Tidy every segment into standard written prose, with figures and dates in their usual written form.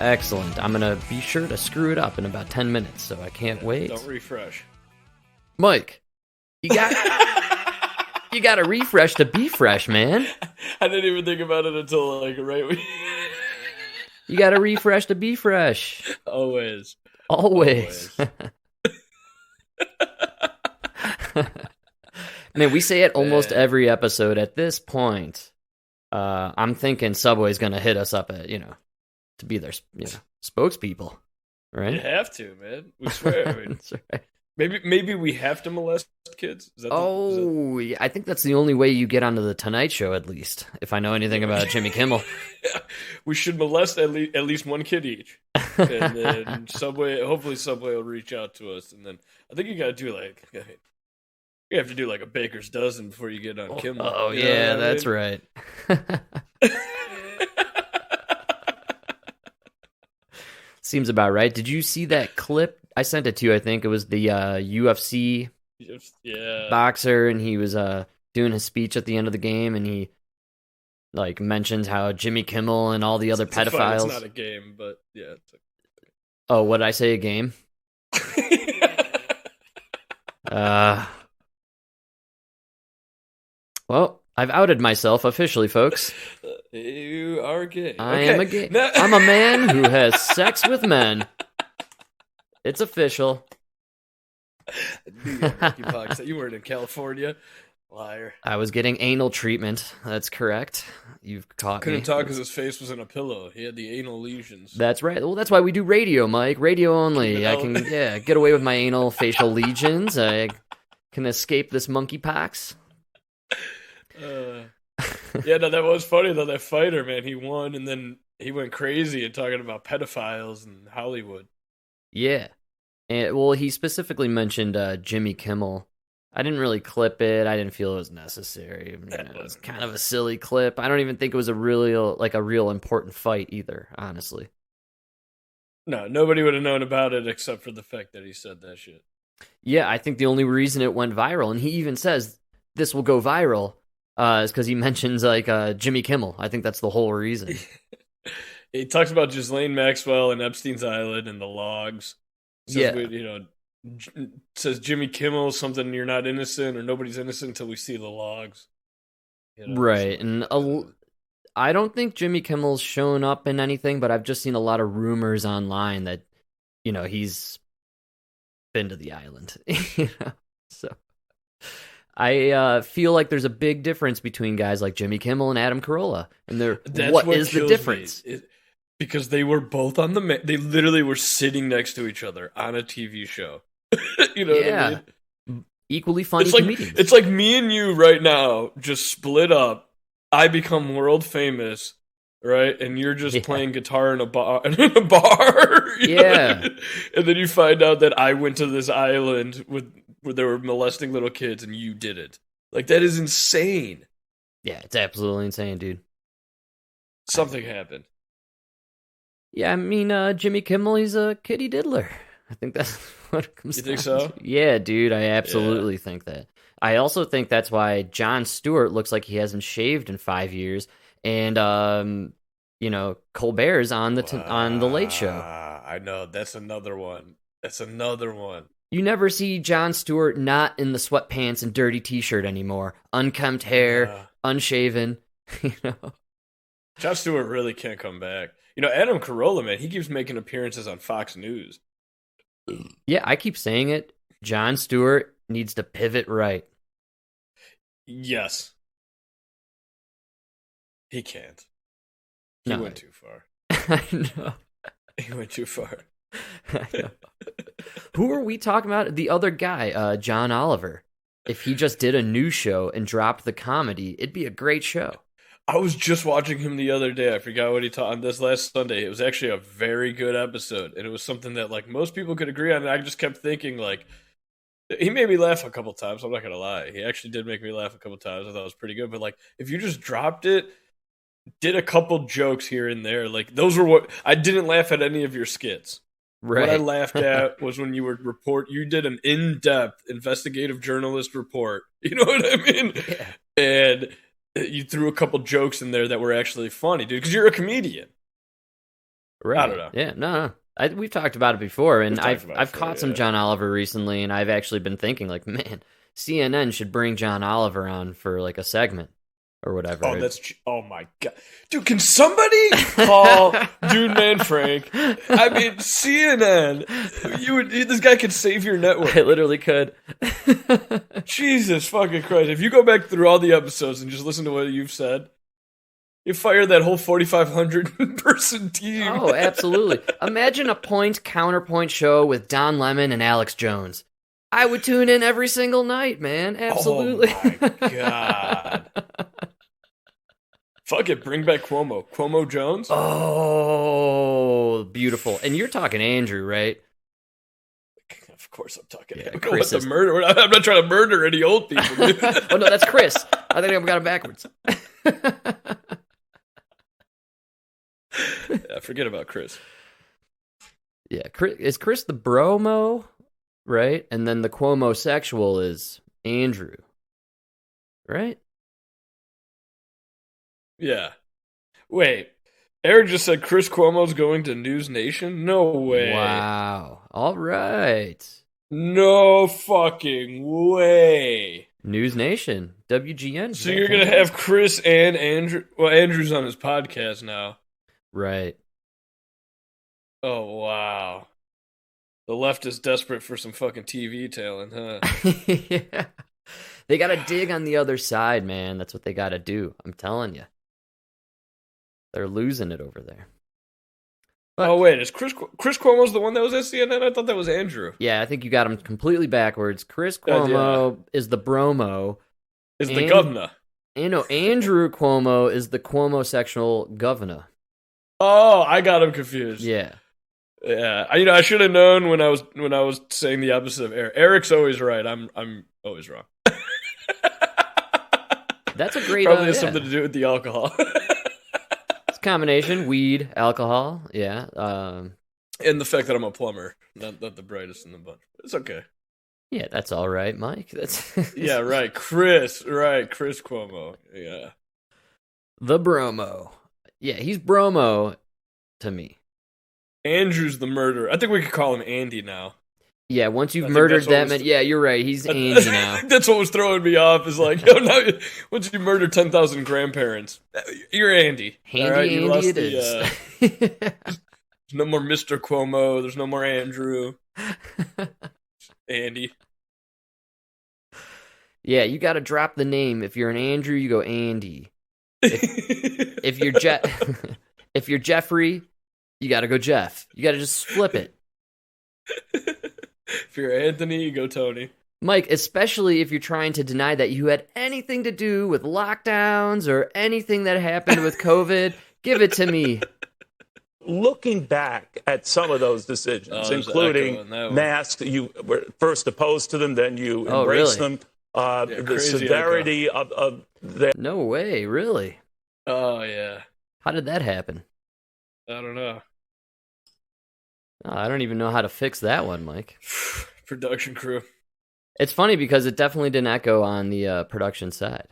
Excellent. I'm gonna be sure to screw it up in about 10 minutes, so I can't wait. Don't refresh. Mike, you got you got to refresh to be fresh, man. I didn't even think about it until like right. You got to refresh to be fresh. Always. Man, we say it almost every episode at this point. I'm thinking Subway's gonna hit us up at to be their spokespeople, right? You have to, man. We swear. I mean, That's right. Maybe we have to molest kids. Yeah, I think that's the only way you get onto the Tonight Show, at least. If I know anything about Jimmy Kimmel, yeah, we should molest at least one kid each, and then hopefully Subway will reach out to us, and then I think you got to do you have to do like a baker's dozen before you get on Kimmel. Oh yeah, that's right. Seems about right. Did you see that clip? I sent it to you. I think it was the UFC boxer, and he was doing his speech at the end of the game, and he mentions how Jimmy Kimmel and all the other pedophiles. It's not a game, but yeah. Oh, what did I say? A game? Well, I've outed myself officially, folks. You are gay. I am a gay. No. I'm a man who has sex with men. It's official. You weren't in California. Liar. I was getting anal treatment. That's correct. You've caught me. Couldn't talk because his face was in a pillow. He had the anal lesions. That's right. Well, that's why we do radio, Mike. Radio only. I can get away with my anal facial lesions. I can escape this monkeypox. Yeah, no, that was funny though. That fighter, man, he won, and then he went crazy and talking about pedophiles in Hollywood. Yeah, and he specifically mentioned Jimmy Kimmel. I didn't really clip it. I didn't feel it was necessary. It was kind of a silly clip. I don't even think it was a real important fight either. Honestly, no, nobody would have known about it except for the fact that he said that shit. Yeah, I think the only reason it went viral, and he even says this will go viral. Is because he mentions Jimmy Kimmel. I think that's the whole reason. He talks about Ghislaine Maxwell and Epstein's Island and the logs. Says Jimmy Kimmel something you're not innocent or nobody's innocent until we see the logs. Right, and I don't think Jimmy Kimmel's shown up in anything, but I've just seen a lot of rumors online that he's been to the island. So. I feel like there's a big difference between guys like Jimmy Kimmel and Adam Carolla. And what is the difference? Because they were both on they literally were sitting next to each other on a TV show. You know what I mean? Equally funny comedians. It's like me and you right now just split up. I become world famous, right? And you're just playing guitar in a bar. Yeah. And then you find out that I went to this island where they were molesting little kids and you did it. Like, that is insane. Yeah, it's absolutely insane, dude. Something happened. Yeah, I mean, Jimmy Kimmel, he's a kitty diddler. I think that's what it comes down to. You think so? Yeah, dude, I absolutely think that. I also think that's why Jon Stewart looks like he hasn't shaved in 5 years. And, Colbert's on the Late Show. I know, that's another one. You never see Jon Stewart not in the sweatpants and dirty t-shirt anymore. Unkempt hair, unshaven, Jon Stewart really can't come back. Adam Carolla, man, he keeps making appearances on Fox News. Yeah, I keep saying it. Jon Stewart needs to pivot right. Yes. He can't. He went too far. I know. He went too far. I know. Who are we talking about? The other guy, John Oliver. If he just did a news show and dropped the comedy, it'd be a great show. I was just watching him the other day. I forgot what he taught on this last Sunday. It was actually a very good episode, and it was something that most people could agree on. And I just kept thinking he made me laugh a couple times. I'm not gonna lie, he actually did make me laugh a couple times. I thought it was pretty good. But if you just dropped it, did a couple jokes here and there, those were what I didn't laugh at any of your skits. Right. What I laughed at was when you you did an in-depth investigative journalist report. You know what I mean? Yeah. And you threw a couple jokes in there that were actually funny, dude, because you're a comedian. Right. I don't know. Yeah. No. We've talked about it before, and I've caught some yeah. John Oliver recently, and I've actually been thinking like, man, CNN should bring John Oliver on for like a segment or whatever. Oh my god, dude! Can somebody call Dude Man Frank? I mean, CNN. This guy could save your network. I literally could. Jesus fucking Christ! If you go back through all the episodes and just listen to what you've said, you fire that whole 4,500 person team. Oh, absolutely! Imagine a point counterpoint show with Don Lemon and Alex Jones. I would tune in every single night, man. Absolutely. Oh my god. Fuck it, bring back Cuomo. Cuomo Jones? Oh, beautiful. And you're talking Andrew, right? Of course I'm talking yeah, Chris the murder. I'm not trying to murder any old people. Oh, no, that's Chris. I think I've got it backwards. Yeah, forget about Chris. Yeah, is Chris the bromo, right? And then the Cuomo sexual is Andrew, right? Yeah. Wait. Eric just said Chris Cuomo's going to News Nation? No way. Wow. All right. No fucking way. News Nation. WGN. So you're going to have Chris and Andrew. Well, Andrew's on his podcast now. Right. Oh, wow. The left is desperate for some fucking TV talent, huh? Yeah. They got to dig on the other side, man. That's what they got to do. I'm telling you. They're losing it over there. But, oh, wait. Is Chris Cuomo's the one that was at CNN? I thought that was Andrew. Yeah, I think you got him completely backwards. Chris Cuomo is the bromo. Is the governor. Andrew Cuomo is the Cuomo-sexual governor. Oh, I got him confused. Yeah. Yeah. I should have known when I was saying the opposite of Eric. Eric's always right. I'm always wrong. That's a great probably has something to do with the alcohol. Combination weed, alcohol, yeah, and the fact that I'm a plumber, not the brightest in the bunch. It's okay. Yeah, that's all right, Mike. That's yeah, right. Chris Cuomo. Yeah, the bromo. Yeah, he's bromo to me. Andrew's the murderer. I think we could call him Andy now. Yeah, once you've murdered that man, yeah, you're right. He's Andy now. That's what was throwing me off. Is like, now once you murder 10,000 grandparents, you're Andy. Handy, right? Andy it is. There's no more Mr. Cuomo. There's no more Andrew. Andy. Yeah, you got to drop the name. If you're an Andrew, you go Andy. If you're if you're Jeffrey, you got to go Jeff. You got to just flip it. If you're Anthony, you go Tony. Mike, especially if you're trying to deny that you had anything to do with lockdowns or anything that happened with COVID, give it to me. Looking back at some of those decisions, including masks, you were first opposed to them, then you embraced them. The severity of that. No way, really? Oh, yeah. How did that happen? I don't know. Oh, I don't even know how to fix that one, Mike. Production crew. It's funny because it definitely didn't echo on the production side.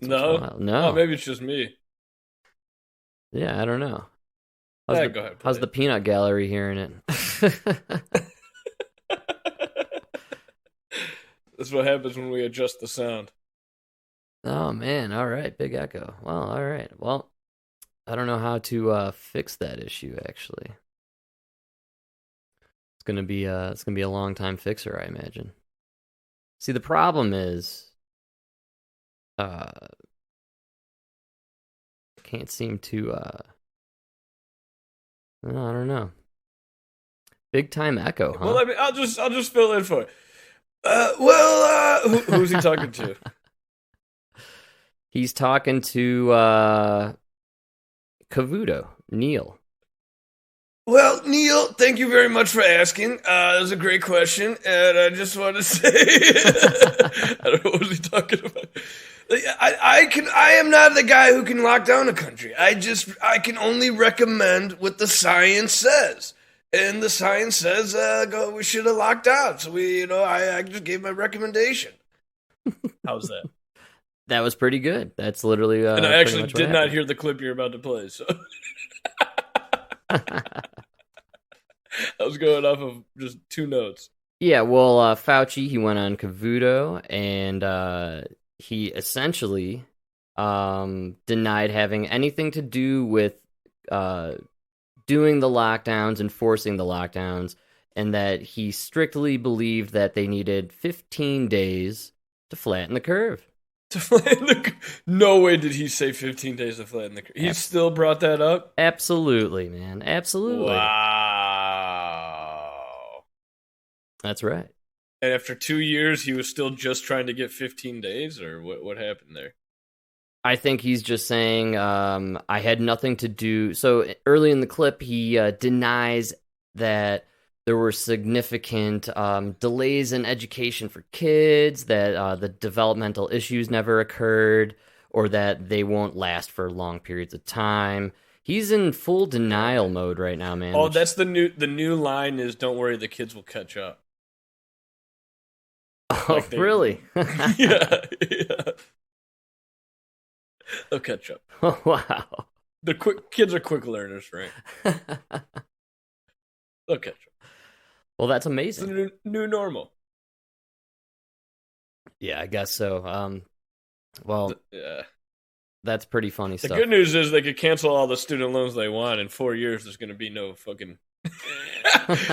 No? No. Oh, maybe it's just me. Yeah, I don't know. Go ahead, how's the peanut gallery hearing it? That's what happens when we adjust the sound. Oh, man. All right. Big echo. Well, all right. Well, I don't know how to fix that issue, actually. It's gonna be a long time fixer, I imagine. See, the problem is, can't seem to. I don't know. Big time echo, huh? Well, I'll just fill in for it. Who's he talking to? He's talking to Cavuto, Neil. Well, Neil, thank you very much for asking. That was a great question, and I just want to say, I don't know what was he talking about. I am not the guy who can lock down a country. I can only recommend what the science says, and the science says we should have locked down. So I just gave my recommendation. How's that? That was pretty good. That's literally. And I actually did not hear the clip you're about to play. So. I was going off of just two notes. Yeah, well, Fauci, he went on Cavuto, and he essentially denied having anything to do with doing the lockdowns, enforcing the lockdowns, and that he strictly believed that they needed 15 days to flatten the curve. No way did he say 15 days to flatten the curve. He still brought that up? Absolutely, man. Absolutely. Wow. That's right. And after 2 years, he was still just trying to get 15 days? Or what happened there? I think he's just saying, I had nothing to do. So early in the clip, he denies that there were significant delays in education for kids, that the developmental issues never occurred, or that they won't last for long periods of time. He's in full denial mode right now, man. Oh, that's the new line is, don't worry, the kids will catch up. Oh, really? Yeah. They'll catch up. Oh, wow. The kids are quick learners, right? They'll catch up. Well, that's amazing. It's the new normal. Yeah, I guess so. Yeah. That's pretty funny stuff. The good news is they could cancel all the student loans they want. In 4 years, there's going to be no fucking...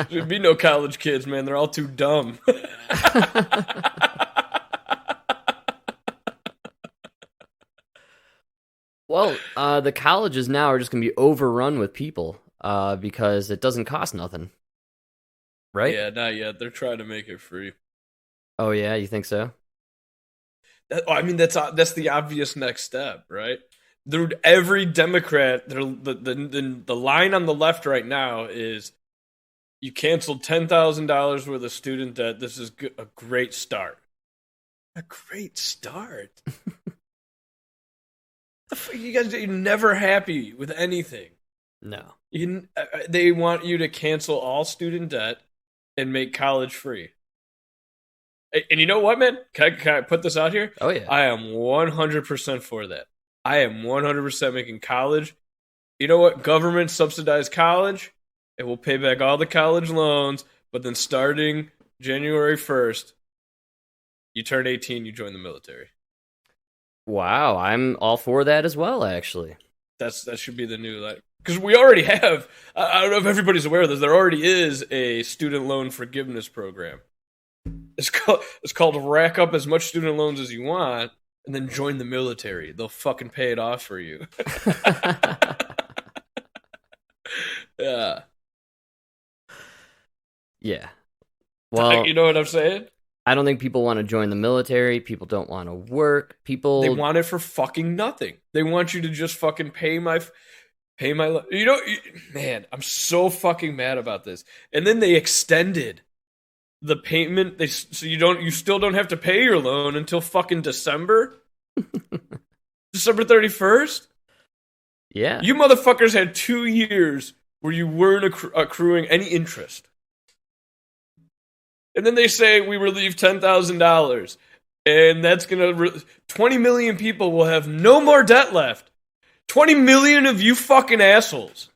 There'd be no college kids, man. They're all too dumb. Well, the colleges now are just going to be overrun with people because it doesn't cost nothing. Right? Yeah, not yet. They're trying to make it free. Oh, yeah? You think so? I mean, that's the obvious next step, right? Every Democrat, the line on the left right now is, you canceled $10,000 worth of student debt. This is a great start. A great start? You guys are never happy with anything. No. They want you to cancel all student debt and make college free. And you know what, man? Can I put this out here? Oh, yeah. I am 100% for that. I am 100% making college. You know what? Government subsidized college. It will pay back all the college loans. But then starting January 1st, you turn 18, you join the military. Wow, I'm all for that as well, actually. That should be the new... Because we already have... I don't know if everybody's aware of this. There already is a student loan forgiveness program. It's called rack up as much student loans as you want and then join the military. They'll fucking pay it off for you. Yeah. Yeah. Well, you know what I'm saying? I don't think people want to join the military. People don't want to work. They want it for fucking nothing. They want you to just fucking pay my... You know, man, I'm so fucking mad about this. And then they extended the payment, so you still don't have to pay your loan until fucking December? December 31st? Yeah. You motherfuckers had 2 years where you weren't accruing any interest. And then they say we relieve $10,000. And that's going to... 20 million people will have no more debt left. 20 million of you fucking assholes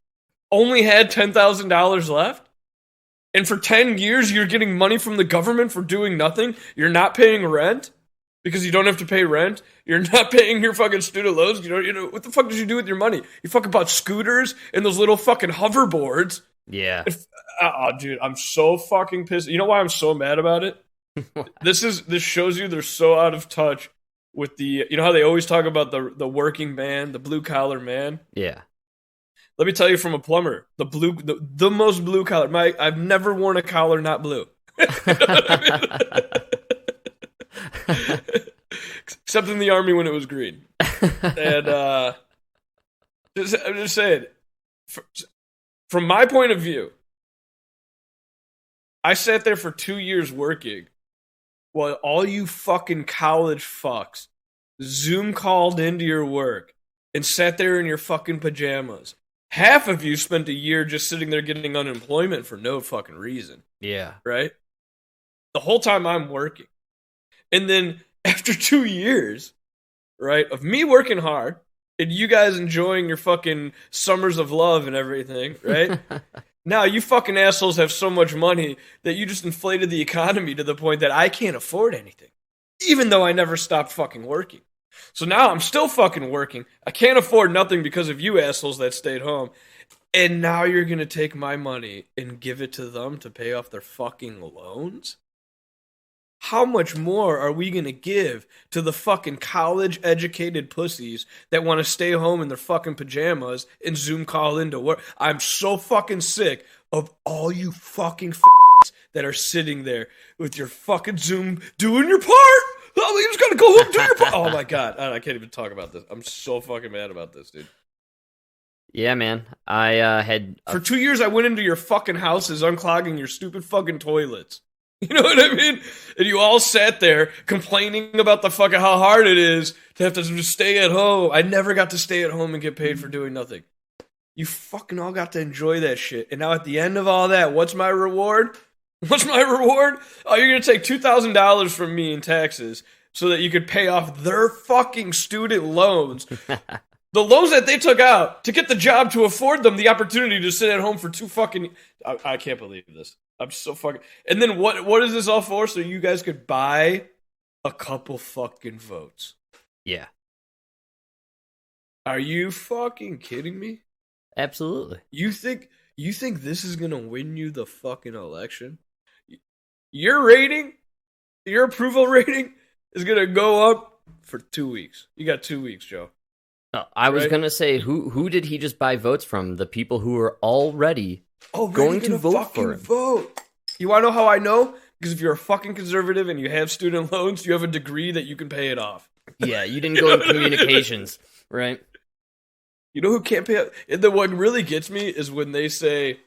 only had $10,000 left? And for 10 years, you're getting money from the government for doing nothing? You're not paying rent? Because you don't have to pay rent? You're not paying your fucking student loans? You know, what the fuck did you do with your money? You fucking bought scooters and those little fucking hoverboards. Yeah. Dude, I'm so fucking pissed. You know why I'm so mad about it? This shows you they're so out of touch with the... You know how they always talk about the working man, the blue-collar man? Yeah. Let me tell you from a plumber, the most blue collar. I've never worn a collar not blue. Except in the army when it was green. And I'm just saying, from my point of view, I sat there for 2 years working while all you fucking college fucks Zoom called into your work and sat there in your fucking pajamas. Half of you spent a year just sitting there getting unemployment for no fucking reason. Yeah. Right? The whole time I'm working. And then after 2 years, right, of me working hard and you guys enjoying your fucking summers of love and everything, right? Now you fucking assholes have so much money that you just inflated the economy to the point that I can't afford anything, even though I never stopped fucking working. So now I'm still fucking working. I can't afford nothing because of you assholes that stayed home. And now you're going to take my money and give it to them to pay off their fucking loans? How much more are we going to give to the fucking college-educated pussies that want to stay home in their fucking pajamas and Zoom call into work? I'm so fucking sick of all you fucking that are sitting there with your fucking Zoom doing your part. Oh, you just got to go home and do your part. Oh, my God. I can't even talk about this. I'm so fucking mad about this, dude. Yeah, man. I had... For 2 years, I went into your fucking houses unclogging your stupid fucking toilets. You know what I mean? And you all sat there complaining about the fucking how hard it is to have to just stay at home. I never got to stay at home and get paid for doing nothing. You fucking all got to enjoy that shit. And now at the end of all that, what's my reward? What's my reward? Oh, you're going to take $2,000 from me in taxes so that you could pay off their fucking student loans. The loans that they took out to get the job to afford them the opportunity to sit at home for two fucking... I can't believe this. I'm so fucking... And then what is this all for? So you guys could buy a couple fucking votes. Yeah. Are you fucking kidding me? Absolutely. You think this is going to win you the fucking election? Your rating, your approval rating is going to go up for 2 weeks. You got 2 weeks, Joe. No, I was going to say, who did he just buy votes from? The people who are already going to vote for him. Vote. You want to know how I know? Because if you're a fucking conservative and you have student loans, you have a degree that you can pay it off. Yeah, you didn't go in communications, right? You know who can't pay it? And then what really gets me is when they say,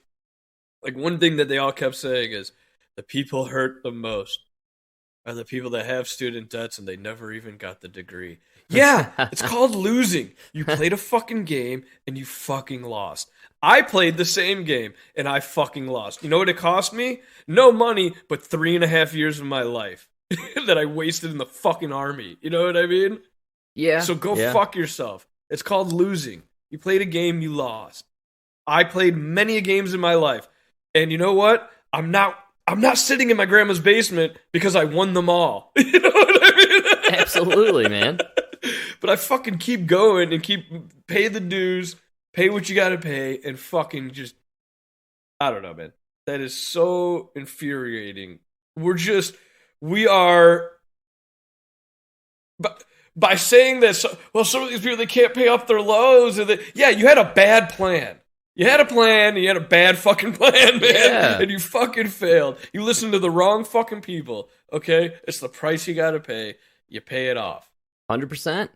like, one thing that they all kept saying is, the people hurt the most are the people that have student debts and they never even got the degree. Yeah, it's called losing. You played a fucking game and you fucking lost. I played the same game and I fucking lost. You know what it cost me? No money, but 3.5 years of my life that I wasted in the fucking army. You know what I mean? Yeah. So go fuck yourself. It's called losing. You played a game, you lost. I played many games in my life. And you know what? I'm not sitting in my grandma's basement because I won them all. You know what I mean? Absolutely, man. But I fucking keep going and pay the dues, pay what you gotta pay, and fucking just, I don't know, man. That is so infuriating. We are, but by saying that, some of these people, they can't pay off their loans. Yeah, you had a bad plan. You had a plan, you had a bad fucking plan, man, and you fucking failed. You listened to the wrong fucking people, okay? It's the price you gotta pay. You pay it off. 100%.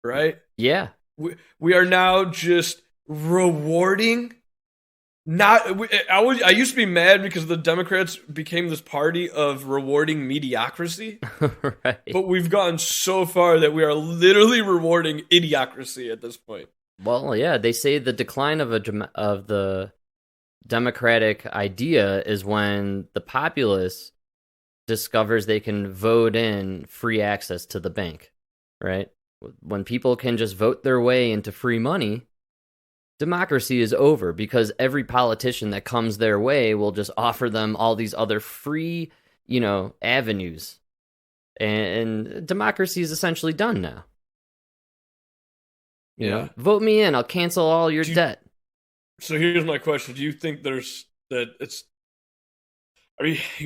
Right? Yeah. We are now just rewarding. I used to be mad because the Democrats became this party of rewarding mediocrity. Right. But we've gotten so far that we are literally rewarding idiocracy at this point. Well, yeah, they say the decline of the democratic idea is when the populace discovers they can vote in free access to the bank, right? When people can just vote their way into free money, democracy is over because every politician that comes their way will just offer them all these other free, avenues. And democracy is essentially done now. You know, vote me in, I'll cancel all your debt. So here's my question. Do you think you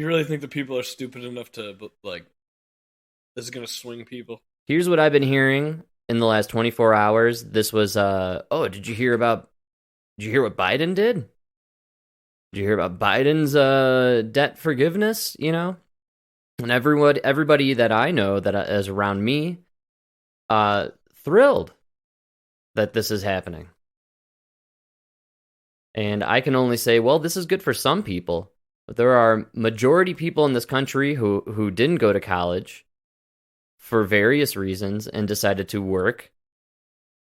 really think the people are stupid enough to, like, this is going to swing people? Here's what I've been hearing in the last 24 hours. This was, did you hear what Biden did? Did you hear about Biden's debt forgiveness, And everybody that I know that is around me, thrilled that this is happening. And I can only say, well, this is good for some people, but there are majority people in this country who didn't go to college for various reasons and decided to work.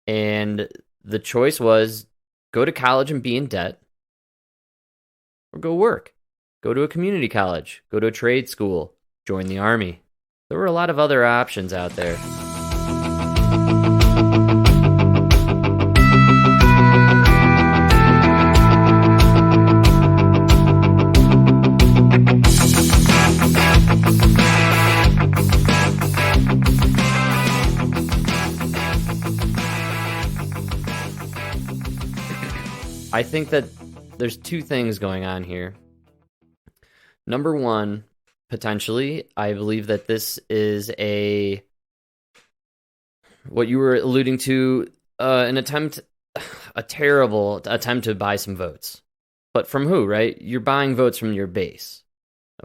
And the choice was go to college and be in debt, or go work. Go to a community college, go to a trade school, join the army. There were a lot of other options out there. I think that there's two things going on here. Number one, potentially, I believe that this is what you were alluding to, a terrible attempt to buy some votes. But from who, right? You're buying votes from your base.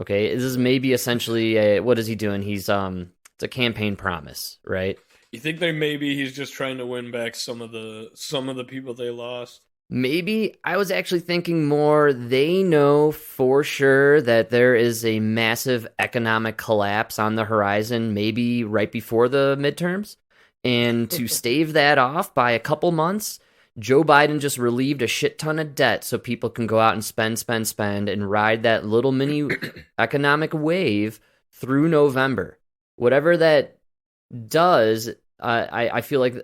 Okay, this is maybe essentially what is he doing? He's it's a campaign promise, right? You think that maybe he's just trying to win back some of the people they lost? Maybe. I was actually thinking more, they know for sure that there is a massive economic collapse on the horizon, maybe right before the midterms. And to stave that off by a couple months, Joe Biden just relieved a shit ton of debt so people can go out and spend, and ride that little mini economic wave through November. Whatever that does, I feel like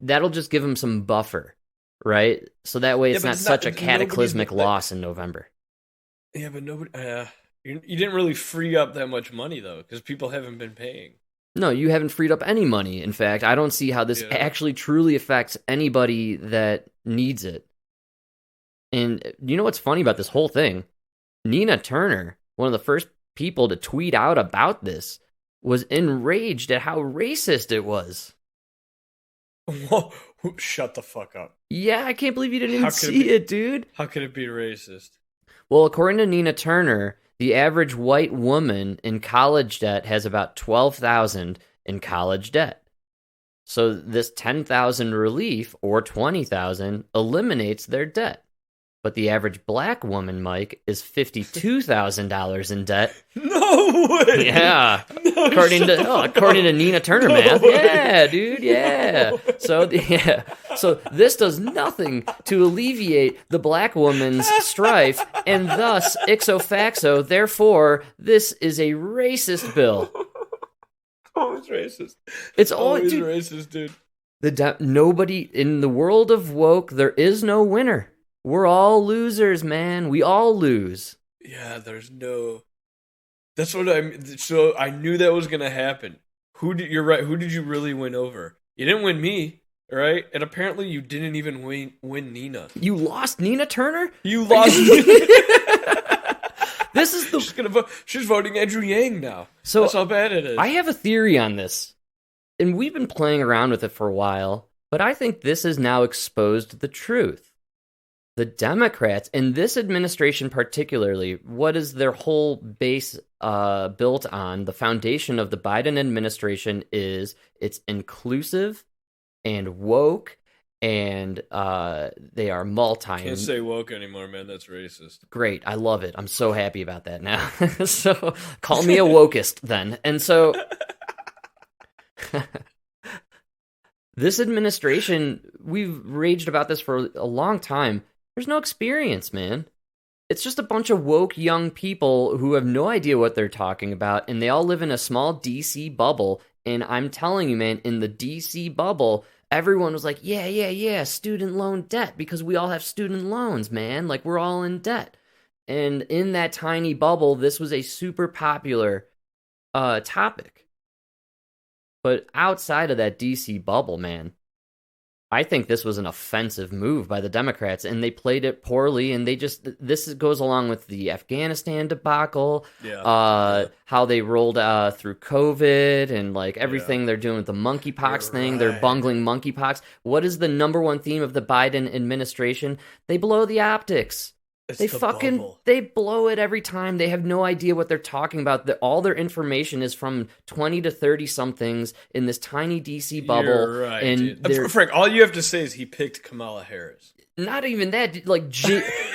that'll just give him some buffer. Right? So that way it's not such a cataclysmic loss in November. Yeah, but nobody... you didn't really free up that much money, though, because people haven't been paying. No, you haven't freed up any money. In fact, I don't see how this actually truly affects anybody that needs it. And you know what's funny about this whole thing? Nina Turner, one of the first people to tweet out about this, was enraged at how racist it was. Whoa, shut the fuck up. Yeah, I can't believe you didn't even see it, dude. How could it be racist? Well, according to Nina Turner, the average white woman in college debt has about $12,000 in college debt. So this $10,000 relief, or $20,000, eliminates their debt. But the average black woman, Mike, is $52,000 in debt. No way! Yeah. No, according to Nina Turner math. Way. Yeah, dude, yeah. So this does nothing to alleviate the black woman's strife, and thus, ipso facto, therefore, this is a racist bill. Always racist. It's always racist, dude. Nobody in the world of woke, there is no winner. We're all losers, man. We all lose. Yeah, there's no... That's what so I knew that was going to happen. You're right. Who did you really win over? You didn't win me, right? And apparently you didn't even win Nina. You lost Nina Turner? You lost This is the... She's voting Andrew Yang now. So that's how bad it is. I have a theory on this. And we've been playing around with it for a while. But I think this has now exposed the truth. The Democrats, and this administration particularly, what is their whole base built on? The foundation of the Biden administration is it's inclusive and woke, and they are multi... Can't say woke anymore, man. That's racist. Great. I love it. I'm so happy about that now. So call me a wokeist then. And so... This administration, we've raged about this for a long time. There's no experience, man. It's just a bunch of woke young people who have no idea what they're talking about, and they all live in a small DC bubble. And I'm telling you, man, in the DC bubble, everyone was like, yeah, student loan debt, because we all have student loans, man. Like, we're all in debt. And in that tiny bubble, this was a super popular topic. But outside of that DC bubble, man, I think this was an offensive move by the Democrats, and they played it poorly, and this goes along with the Afghanistan debacle, how they rolled through COVID, and like everything they're doing with the monkeypox thing, they're bungling monkeypox. What is the number one theme of the Biden administration? They blow the optics. They blow it every time. They have no idea what they're talking about. All their information is from 20 to 30 somethings in this tiny DC bubble. You're right, and Frank, all you have to say is he picked Kamala Harris. Not even that, like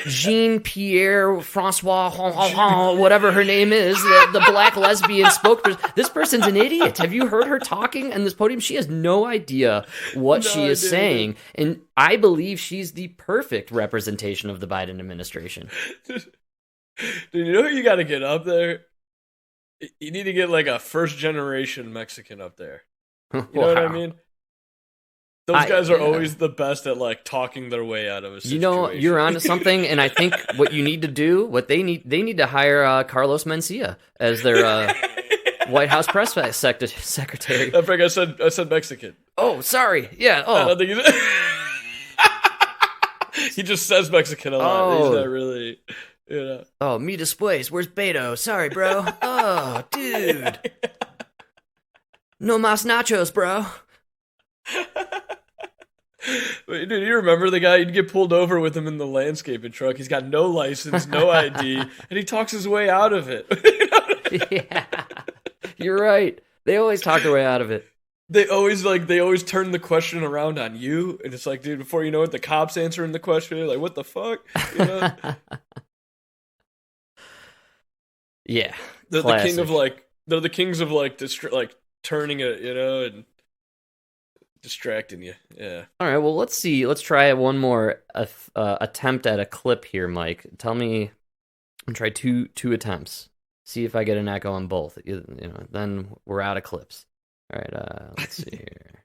Jean-Pierre Francois, whatever her name is, the black lesbian spokesperson. This person's an idiot. Have you heard her talking on this podium? She has no idea what she is saying, and I believe she's the perfect representation of the Biden administration. Dude, you know who you got to get up there? You need to get like a first-generation Mexican up there. You know what I mean? Those guys are always the best at like talking their way out of a situation. You know, you're onto something, and I think what you need to do, they need to hire Carlos Mencia as their White House press secretary. I think I said Mexican. Oh, sorry. Yeah. Oh, I don't think He just says Mexican a lot. He's not really, Oh, me displace. Where's Beto? Sorry, bro. Oh, dude. No mas nachos, bro. Dude, you remember the guy? You'd get pulled over with him in the landscaping truck. He's got no license, no ID, and he talks his way out of it. Yeah, you're right. They always talk their way out of it. They always turn the question around on you, and it's like, dude, before you know it, the cops answering the question. You're like, what the fuck? Yeah, they're the king of they're the kings of turning it, and distracting you. Yeah. All right. Well, let's see. Let's try one more attempt at a clip here, Mike. Tell me. I'm try two attempts. See if I get an echo on both. Then we're out of clips. All right. Let's see here.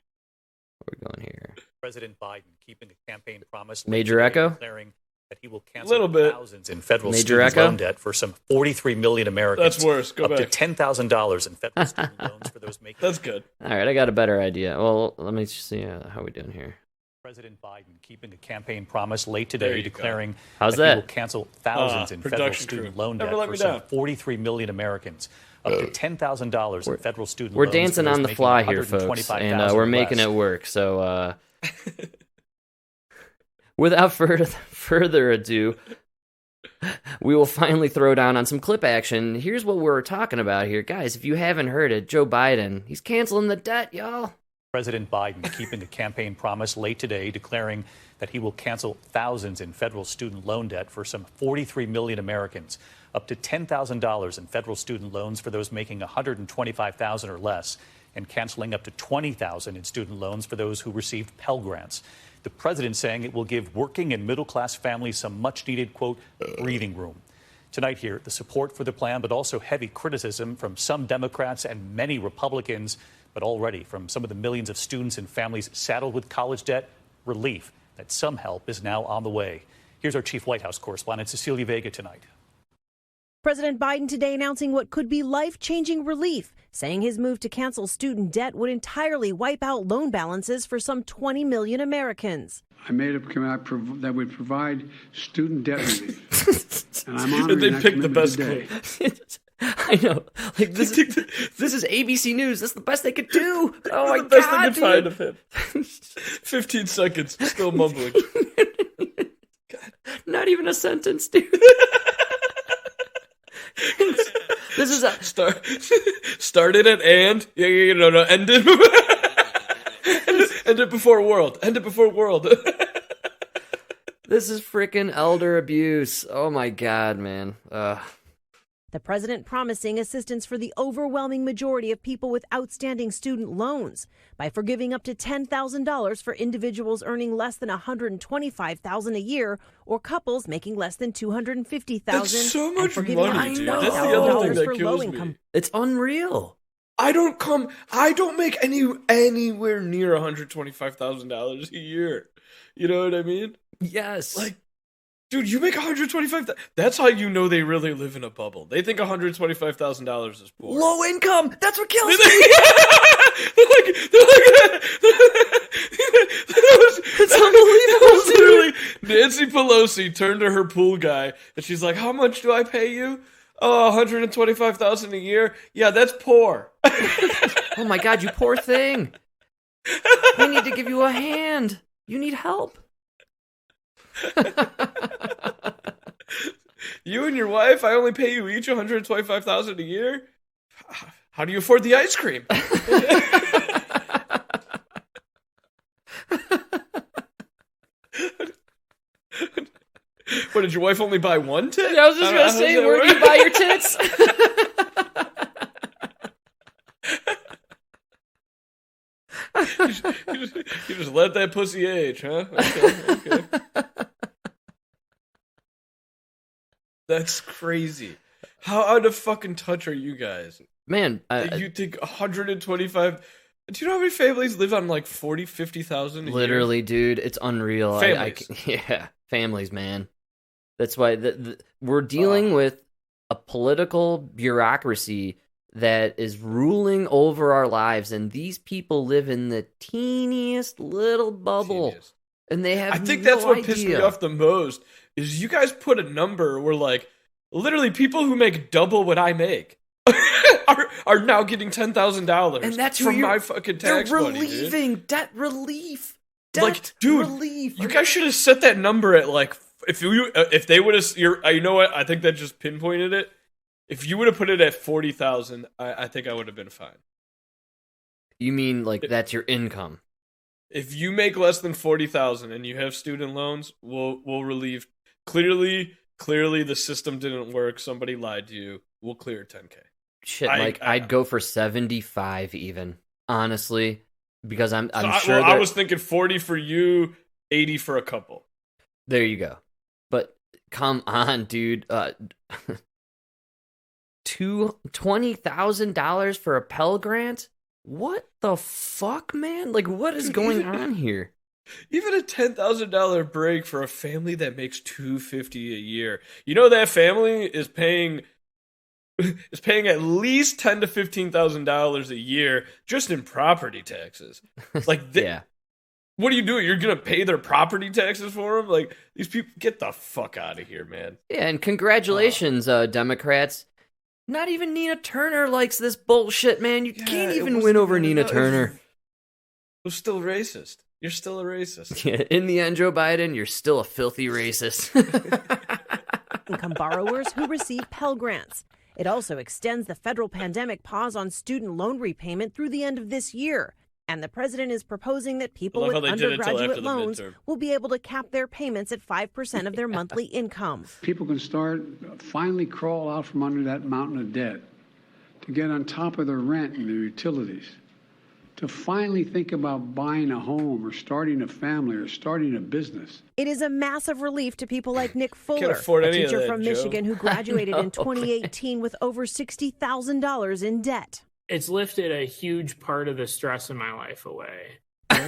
Where are we going here? President Biden keeping a campaign promise. Major echo. Declaring that he will cancel thousands in federal student loan debt for some 43 million Americans. That's worse. Go up back. to $10,000 in federal student loans for those making. That's good. All right, I got a better idea. Well, let me see how we doing here. President Biden keeping a campaign promise late today, declaring that he will cancel thousands in federal student loan debt for some 43 million Americans. Up to $10,000 in federal student loans. We're dancing on the fly here, folks, and we're making it work. So, without further ado, we will finally throw down on some clip action. Here's what we're talking about here. Guys, if you haven't heard it, Joe Biden, he's canceling the debt, y'all. President Biden keeping a campaign promise late today, declaring that he will cancel thousands in federal student loan debt for some 43 million Americans. Up to $10,000 in federal student loans for those making $125,000 or less, and canceling up to $20,000 in student loans for those who received Pell Grants. The president saying it will give working and middle-class families some much-needed, quote, breathing room. Tonight here, the support for the plan, but also heavy criticism from some Democrats and many Republicans, but already from some of the millions of students and families saddled with college debt, relief that some help is now on the way. Here's our chief White House correspondent, Cecilia Vega, tonight. President Biden today announcing what could be life-changing relief, saying his move to cancel student debt would entirely wipe out loan balances for some 20 million Americans. I made a commitment that would provide student debt relief. And I'm honoring they that picked the best today. I know. Like this is ABC News. That's the best they could do. Oh my god. The best they could find of him. 15 seconds, still mumbling. God. Not even a sentence, dude. This is a started at and no ended ended before world. Ended before world. This is freaking elder abuse. Oh my god, man. The president promising assistance for the overwhelming majority of people with outstanding student loans by forgiving up to $10,000 for individuals earning less than $125,000 a year or couples making less than $250,000. That's so much money, dude. That's the other thing that kills me. It's unreal. I don't make anywhere near $125,000 a year. You know what I mean? Yes. Like, dude, you make $125,000. That's how you know they really live in a bubble. They think $125,000 is poor. Low income. That's what kills me. It's unbelievable. Literally, Nancy Pelosi turned to her pool guy and she's like, "How much do I pay you? Oh, $125,000 a year. Yeah, that's poor." Oh my god, you poor thing. We need to give you a hand. You need help. You and your wife, I only pay you each $125,000 a year. How do you afford the ice cream? What, did your wife only buy one tit? Yeah, I was just gonna say, where do you buy your tits? You just let that pussy age, huh? Okay. That's crazy. How out of fucking touch are you guys? Man, you think 125... Do you know how many families live on like 40, 50,000 a year? Literally, dude, it's unreal. Families. Yeah, families, man. That's why we're dealing with a political bureaucracy that is ruling over our lives, and these people live in the teeniest little bubble. And they have I think no that's what idea. pissed me off the most is you guys put a number where like literally people who make double what I make are now getting $10,000. And that's from my fucking tax money. They're relieving debt relief. Debt like, dude, relief. You guys should have set that number at like if they would have. You know what? I think that just pinpointed it. If you would have put it at 40,000, I think I would have been fine. You mean like that's your income? If you make less than 40,000 and you have student loans, we'll relieve. Clearly, the system didn't work. Somebody lied to you. We'll clear 10K. Shit, Mike, I'd go for 75 even, honestly, because I'm sure. I was thinking 40 for you, 80 for a couple. There you go. But come on, dude. $20,000 for a Pell Grant? What the fuck, man? Like, what is going on here? Even a $10,000 break for a family that makes $250 a year. You know that family is paying at least $10,000 to $15,000 a year just in property taxes. Like, yeah. What do? You're gonna pay their property taxes for them? Like, these people, get the fuck out of here, man. Yeah, and congratulations, Democrats. Not even Nina Turner likes this bullshit, man. You can't even win over Nina Turner. It was still racist. You're still a racist. Yeah, in the end, Joe Biden, you're still a filthy racist. Income borrowers who receive Pell Grants. It also extends the federal pandemic pause on student loan repayment through the end of this year. And the president is proposing that people with undergraduate loans will be able to cap their payments at 5% of their monthly income. People can finally crawl out from under that mountain of debt to get on top of their rent and their utilities, to finally think about buying a home or starting a family or starting a business. It is a massive relief to people like Nick Fuller, Can't afford a any of teacher that, from Joe. Michigan who graduated in 2018 with over $60,000 in debt. It's lifted a huge part of the stress in my life away. I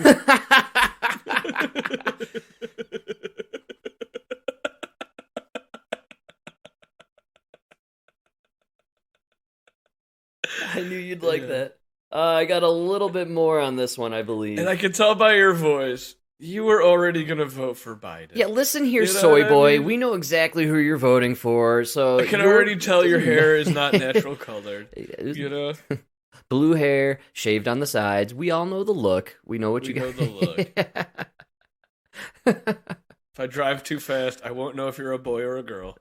knew you'd like that. I got a little bit more on this one, I believe. And I can tell by your voice, you were already going to vote for Biden. Yeah, listen here, soy boy. I mean? We know exactly who you're voting for. So I can already tell your hair is not natural colored. You know? Blue hair, shaved on the sides. We all know the look. We know what you got. We know the look. If I drive too fast, I won't know if you're a boy or a girl.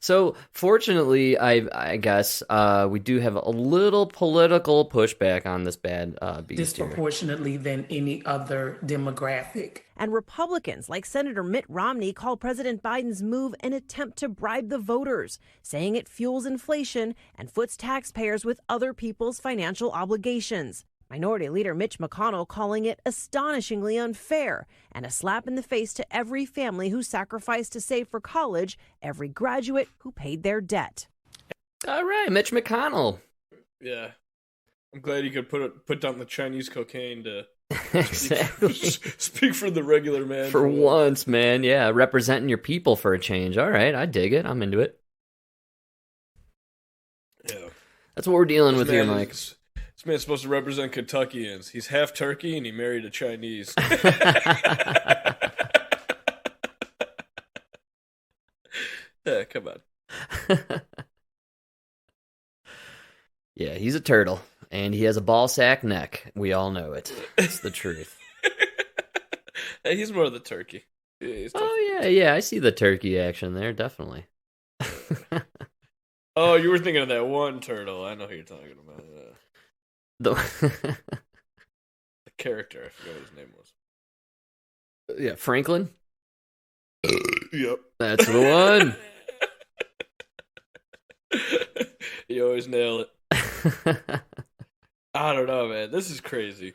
So, fortunately, I guess we do have a little political pushback on this bad beast disproportionately here. Than any other demographic. And Republicans like Senator Mitt Romney call President Biden's move an attempt to bribe the voters, saying it fuels inflation and foots taxpayers with other people's financial obligations. Minority Leader Mitch McConnell calling it astonishingly unfair and a slap in the face to every family who sacrificed to save for college, every graduate who paid their debt. All right, Mitch McConnell. Yeah. I'm glad you could put down the Chinese cocaine to speak for the regular man. For once, man. Yeah, representing your people for a change. All right, I dig it. I'm into it. Yeah. That's what we're dealing with here, Mike. This man's supposed to represent Kentuckians. He's half turkey and he married a Chinese. Yeah, come on. Yeah, he's a turtle, and he has a ball sack neck. We all know it. It's the truth. Hey, he's more of the turkey. Yeah, I see the turkey action there, definitely. Oh, you were thinking of that one turtle. I know who you're talking about. The character, I forgot what his name was. Yeah, Franklin? Yep. That's the one. You always nail it. I don't know, man. This is crazy.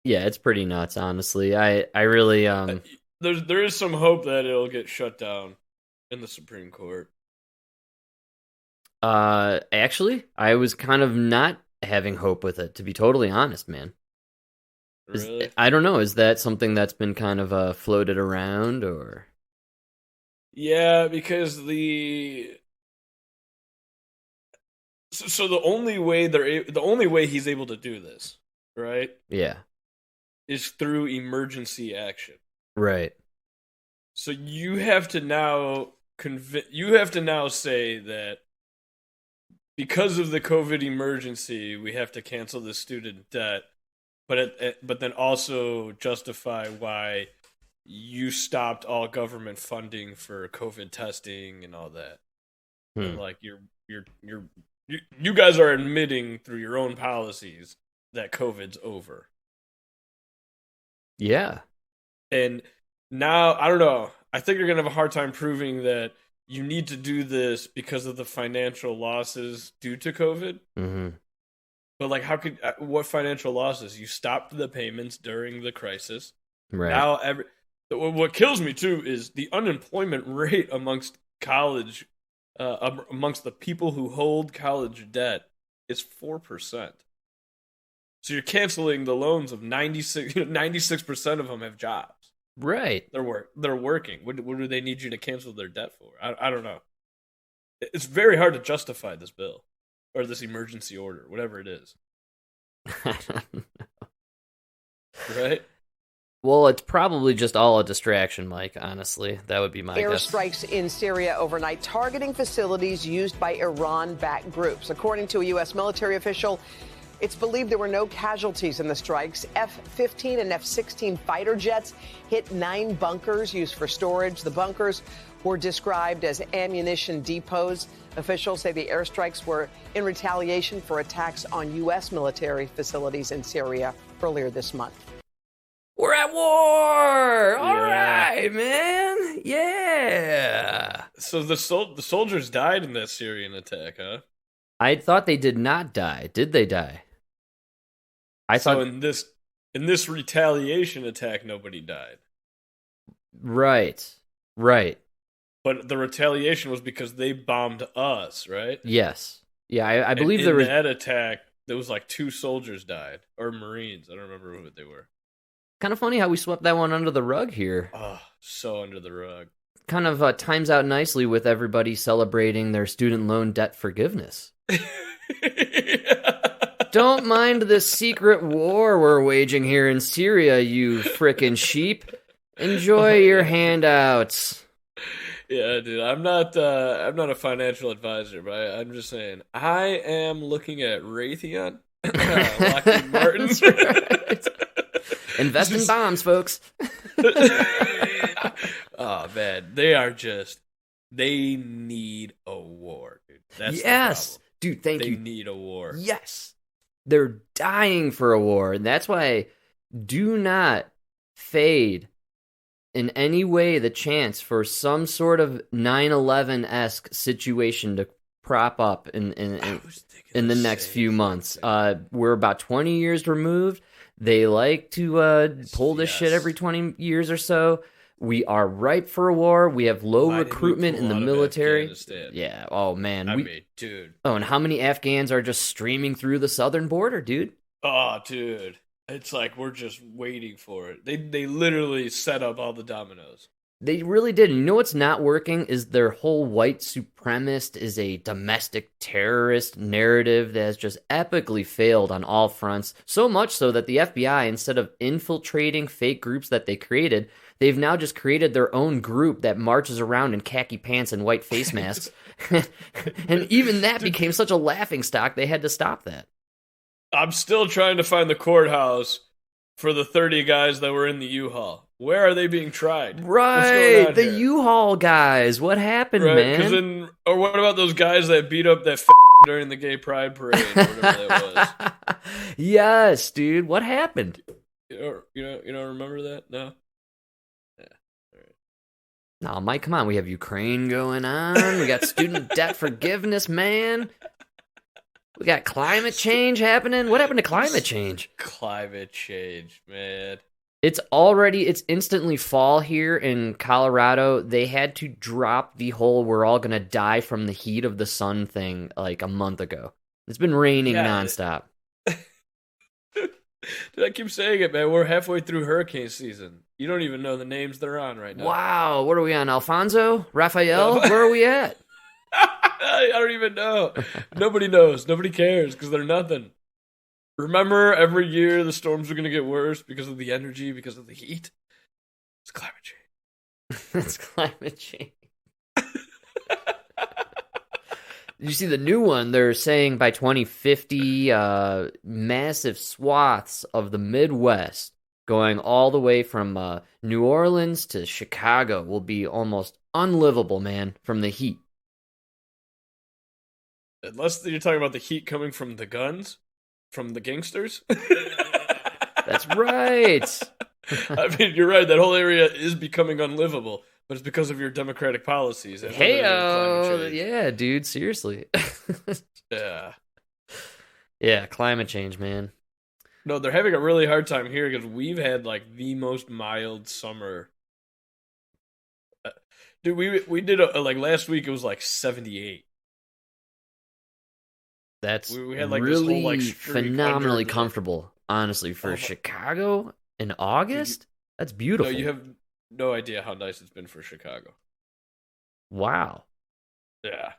Yeah, it's pretty nuts, honestly. I really there is some hope that it'll get shut down in the Supreme Court. Actually, I was kind of not having hope with it, to be totally honest, man. Really? I don't know. Is that something that's been kind of floated around, or? Yeah, because so the only way he's able to do this, right? Yeah, is through emergency action. Right. So you have to now say that because of the COVID emergency, we have to cancel the student debt, but then also justify why you stopped all government funding for COVID testing and all that. And like you guys are admitting through your own policies that COVID's over. Yeah. And now, I don't know. I think you're going to have a hard time proving that you need to do this because of the financial losses due to COVID. Mm-hmm. But what financial losses? You stopped the payments during the crisis. Right. Now, what kills me too is the unemployment rate amongst college, amongst the people who hold college debt is 4%. So you're canceling the loans of 96% of them have jobs. Right. They're working. What do they need you to cancel their debt for? I don't know. It's very hard to justify this bill or this emergency order, whatever it is. I don't know. Right? Well, it's probably just all a distraction, Mike, honestly. That would be my guess. Airstrikes in Syria overnight targeting facilities used by Iran-backed groups. According to a U.S. military official, it's believed there were no casualties in the strikes. F-15 and F-16 fighter jets hit 9 bunkers used for storage. The bunkers were described as ammunition depots. Officials say the airstrikes were in retaliation for attacks on U.S. military facilities in Syria earlier this month. We're at war! All right, man! Yeah! So the soldiers died in that Syrian attack, huh? I thought they did not die. Did they die? I thought in this retaliation attack, nobody died. Right. But the retaliation was because they bombed us, right? Yes. Yeah, I believe in there was that attack. There was 2 soldiers died, or Marines. I don't remember who they were. Kind of funny how we swept that one under the rug here. Oh, so under the rug. Kind of times out nicely with everybody celebrating their student loan debt forgiveness. Don't mind the secret war we're waging here in Syria, you frickin' sheep. Enjoy your handouts. Yeah, dude, I'm not a financial advisor, but I'm just saying I am looking at Raytheon, Lockheed Martin. Right. Invest in bombs, folks. Oh man, they need a war, dude. That's the problem. Dude, thank you. They need a war. Yes. They're dying for a war. And that's why do not fade in any way the chance for some sort of 9/11-esque situation to prop up in the next few months. We're about 20 years removed. They like to pull this shit every 20 years or so. We are ripe for a war. We have low recruitment in the military. Yeah. Oh, man. Dude. Oh, and how many Afghans are just streaming through the southern border, dude? Oh, dude. It's like we're just waiting for it. They literally set up all the dominoes. They really did. You know what's not working is their whole white supremacist is a domestic terrorist narrative that has just epically failed on all fronts. So much so that the FBI, instead of infiltrating fake groups that they created, they've now just created their own group that marches around in khaki pants and white face masks. And even that became such a laughingstock, they had to stop that. I'm still trying to find the courthouse for the 30 guys that were in the U-Haul. Where are they being tried? Right, the U-Haul guys. What happened, man? Or what about those guys that beat up that during the gay pride parade, or whatever that was? Yes, dude. What happened? You don't remember that? No. Yeah. All right. No, Mike, come on. We have Ukraine going on. We got student debt forgiveness, man. We got climate change happening. What happened to climate change? Climate change, man. It's instantly fall here in Colorado. They had to drop the whole we're all going to die from the heat of the sun thing like a month ago. It's been raining nonstop. Dude, I keep saying it, man. We're halfway through hurricane season. You don't even know the names they're on right now. Wow. What are we on? Alfonso? Raphael? Where are we at? I don't even know. Nobody knows. Nobody cares because they're nothing. Remember, every year the storms are going to get worse because of the energy, because of the heat. It's climate change. It's climate change. You see the new one, they're saying by 2050, massive swaths of the Midwest, going all the way from New Orleans to Chicago, will be almost unlivable, man, from the heat. Unless you're talking about the heat coming from the guns, from the gangsters. That's right. I mean, you're right. That whole area is becoming unlivable, but it's because of your democratic policies. Hey, yeah, dude. Seriously. Yeah. Yeah, climate change, man. No, they're having a really hard time here because we've had like the most mild summer. Dude, we did like last week. It was like 78. That's we had like really this whole, like, phenomenally comfortable, honestly, for Chicago in August. That's beautiful. No, you have no idea how nice it's been for Chicago. Wow. Yeah.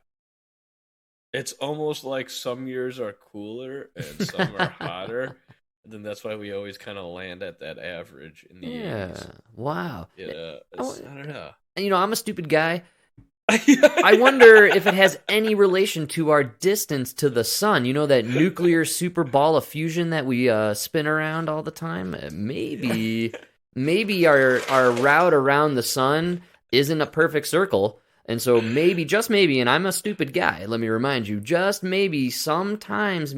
It's almost like some years are cooler and some are hotter. And then that's why we always kind of land at that average in the 80s. Wow. Yeah. I don't know. And, I'm a stupid guy. I wonder if it has any relation to our distance to the sun. You know, that nuclear super ball of fusion that we spin around all the time? Maybe our route around the sun isn't a perfect circle. And so maybe, just maybe, and I'm a stupid guy, let me remind you, just maybe sometimes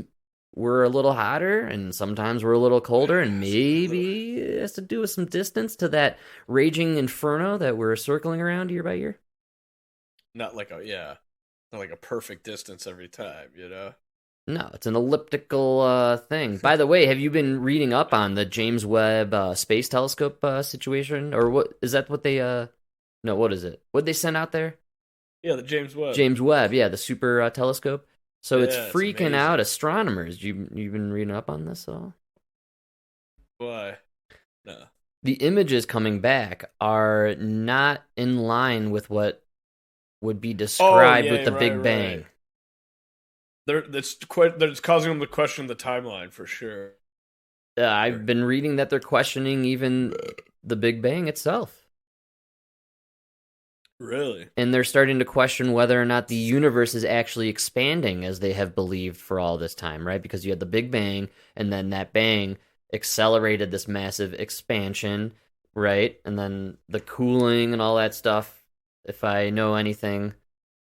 we're a little hotter and sometimes we're a little colder, and maybe it has to do with some distance to that raging inferno that we're circling around year by year. Not like a perfect distance every time, you know? No, it's an elliptical thing. By the way, have you been reading up on the James Webb Space Telescope situation? Or what is that what they no, what is it? What'd they send out there? Yeah, the James Webb. James Webb, yeah, the super telescope. So it's freaking amazing. out astronomers. You've been reading up on this at all? Why? No. The images coming back are not in line with what would be described with the Big Bang. That's causing them to question the timeline for sure. I've been reading that they're questioning even the Big Bang itself. Really? And they're starting to question whether or not the universe is actually expanding as they have believed for all this time, right? Because you had the Big Bang, and then that bang accelerated this massive expansion, right? And then the cooling and all that stuff, if I know anything,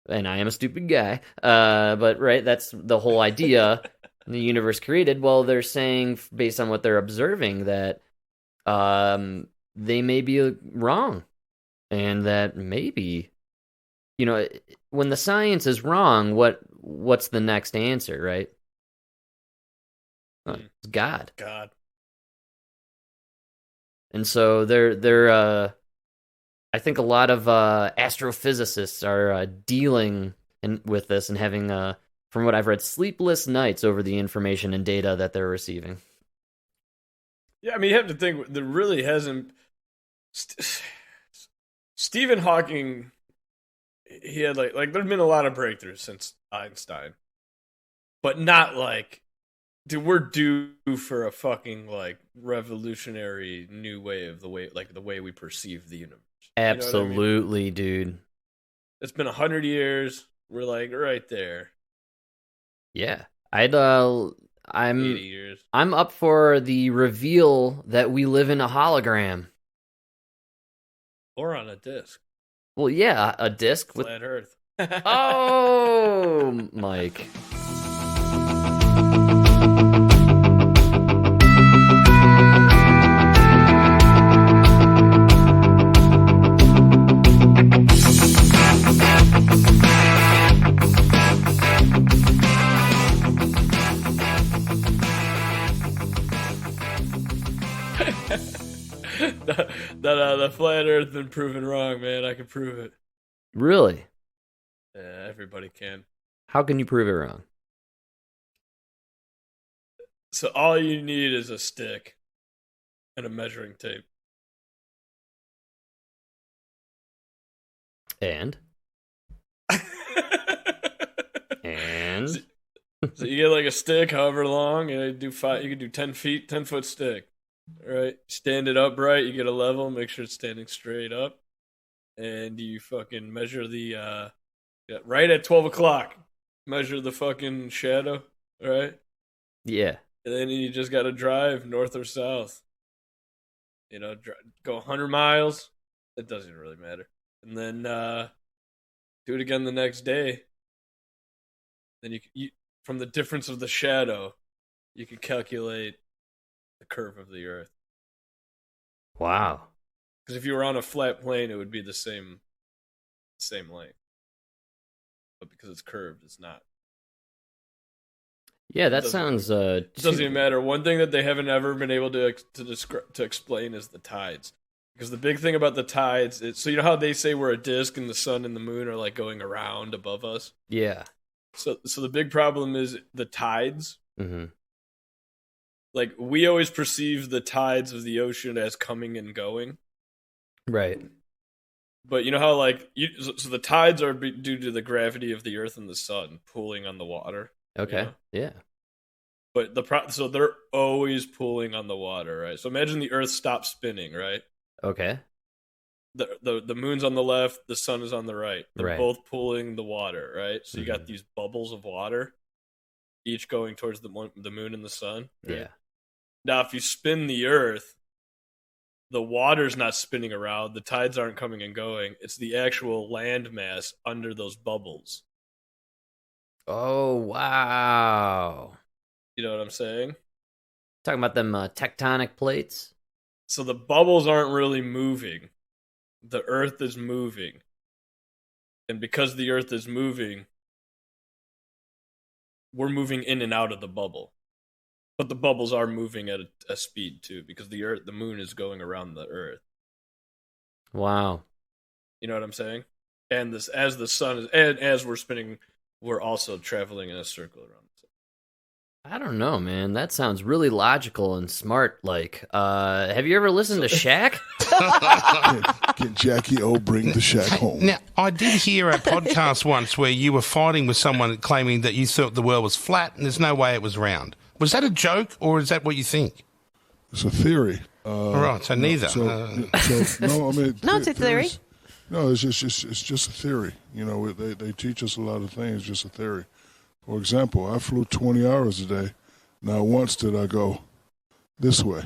and I am a stupid guy, but right, that's the whole idea the universe created. Well, they're saying, based on what they're observing, that they may be wrong. And that maybe, when the science is wrong, what's the next answer, right? It's God. God. And so they're I think a lot of astrophysicists are dealing with this and having, from what I've read, sleepless nights over the information and data that they're receiving. Yeah, I mean, you have to think, there really hasn't... Stephen Hawking, he had like there's been a lot of breakthroughs since Einstein, but not like, dude, we're due for a fucking like revolutionary new way of the way we perceive the universe. Absolutely, you know what I mean? Dude. It's been 100 years. We're like right there. Yeah, 80 years. I'm up for the reveal that we live in a hologram. Or on a disc. Well, yeah, a disc with flat Earth. Oh, Mike. The flat Earth been proven wrong, man. I can prove it. Really? Yeah, everybody can. How can you prove it wrong? So all you need is a stick and a measuring tape. And? And? So you get like a stick, however long, and you can do 10 feet, 10-foot stick. All right, stand it upright. You get a level. Make sure it's standing straight up, and you fucking measure the right at 12 o'clock. Measure the fucking shadow. All right. Yeah. And then you just got to drive north or south. Go 100 miles. It doesn't really matter. And then do it again the next day. Then you from the difference of the shadow, you can calculate the curve of the Earth. Wow. Because if you were on a flat plane, it would be the same length. But because it's curved, it's not. Yeah, that sounds. It doesn't even matter. One thing that they haven't ever been able to explain is the tides. Because the big thing about the tides is, so you know how they say we're a disk and the sun and the moon are like going around above us? Yeah. So the big problem is the tides. Mm-hmm. Like, we always perceive the tides of the ocean as coming and going. Right. But you know how, like, so the tides are due to the gravity of the Earth and the sun pulling on the water. Okay. You know? Yeah. But so they're always pulling on the water, right? So imagine the Earth stops spinning, right? Okay. The moon's on the left, the sun is on the right. They're Right. both pulling the water, right? So you got these bubbles of water, each going towards the moon and the sun. Right? Yeah. Now, if you spin the Earth, the water's not spinning around. The tides aren't coming and going. It's the actual land mass under those bubbles. Oh, wow. You know what I'm saying? Talking about them tectonic plates? So the bubbles aren't really moving. The Earth is moving. And because the Earth is moving, we're moving in and out of the bubble. But the bubbles are moving at a speed too, because the moon is going around the Earth. Wow. You know what I'm saying? And as the sun is, and as we're spinning, we're also traveling in a circle around the sun. I don't know, man. That sounds really logical and smart. Like, have you ever listened to Shaq? Can Jackie O bring the Shaq home? Now, I did hear a podcast once where you were fighting with someone claiming that you thought the world was flat and there's no way it was round. Was that a joke, or is that what you think? It's a theory. All right, so neither. No, I mean, No, it's a theory. No, it's just a theory. You know, they teach us a lot of things. Just a theory. For example, I flew 20 hours a day. Not once did I go this way.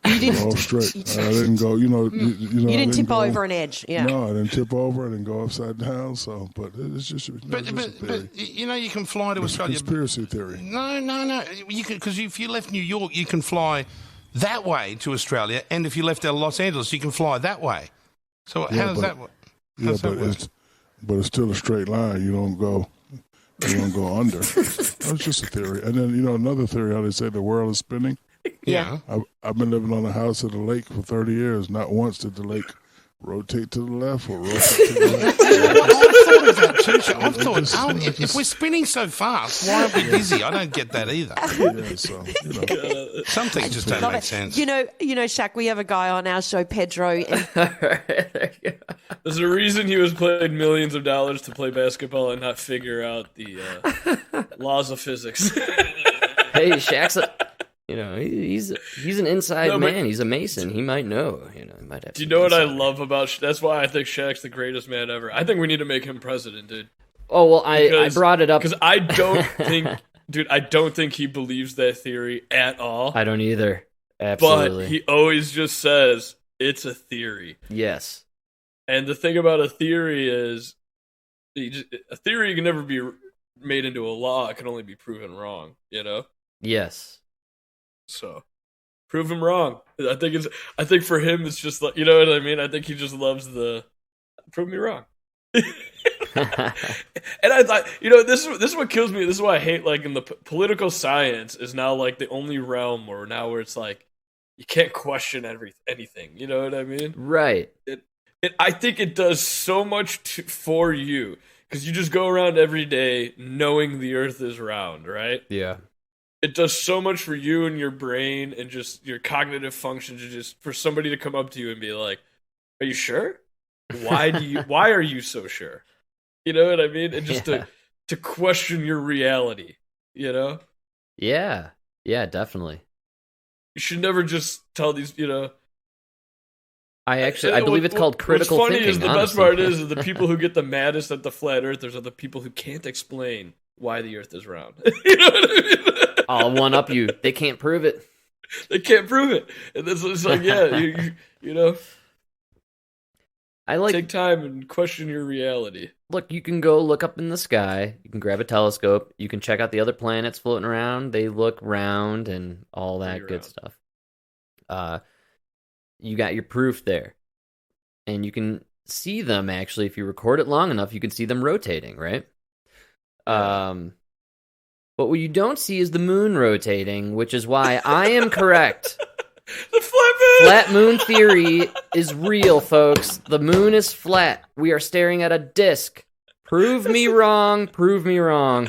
You didn't all straight. I didn't go. You didn't tip over an edge. Yeah. No, I didn't tip over. I didn't go upside down. So, but it's just. But you know, you can fly to Australia. Conspiracy theory. No. You can, because if you left New York, you can fly that way to Australia, and if you left out of Los Angeles, you can fly that way. So how does that work? But it's still a straight line. You don't go under. That's just a theory. And then another theory, how they say the world is spinning. Yeah. I've been living on a house at a lake for 30 years. Not once did the lake rotate to the left or rotate to the right. I thought of that too. I thought, if we're spinning so fast, why aren't we dizzy? I don't get that either. Yeah, so, some things just don't make sense. You know, Shaq, we have a guy on our show, Pedro. There's a reason he was paid millions of dollars to play basketball and not figure out the laws of physics. Hey, Shaq's he's an inside man. He's a Mason. He might know. He might have. Do you know what I love about? That's why I think Shaq's the greatest man ever. I think we need to make him president, dude. Oh well, I brought it up because I don't think, dude. I don't think he believes that theory at all. I don't either. Absolutely. But he always just says it's a theory. Yes. And the thing about a theory is, a theory can never be made into a law. It can only be proven wrong. You know. Yes. So, prove him wrong. I think for him it's just like, you know what I mean. I think he just loves the prove me wrong. And I thought, this is what kills me. This is why I hate, like, in the political science is now like the only realm where it's like you can't question anything. You know what I mean? Right. I think it does so much for you because you just go around every day knowing the Earth is round, right? Yeah. It does so much for you and your brain and just your cognitive functions. Just for somebody to come up to you and be like, "Are you sure? Why are you so sure?" You know what I mean? And just to question your reality. You know? Yeah, definitely. You should never just tell these, you know. I believe it's called critical thinking. What's funny is the best part is the people who get the maddest at the flat earthers are the people who can't explain why the earth is round. You know what I mean? I'll one up you. They can't prove it. They can't prove it. And it's like, yeah, you know. Take time and question your reality. Look, you can go look up in the sky. You can grab a telescope. You can check out the other planets floating around. They look round and all that good stuff. You got your proof there. And you can see them, actually, if you record it long enough, you can see them rotating, right? Yeah. But what you don't see is the moon rotating, which is why I am correct. The flat moon! Flat moon theory is real, folks. The moon is flat. We are staring at a disc. Prove me wrong. Prove me wrong.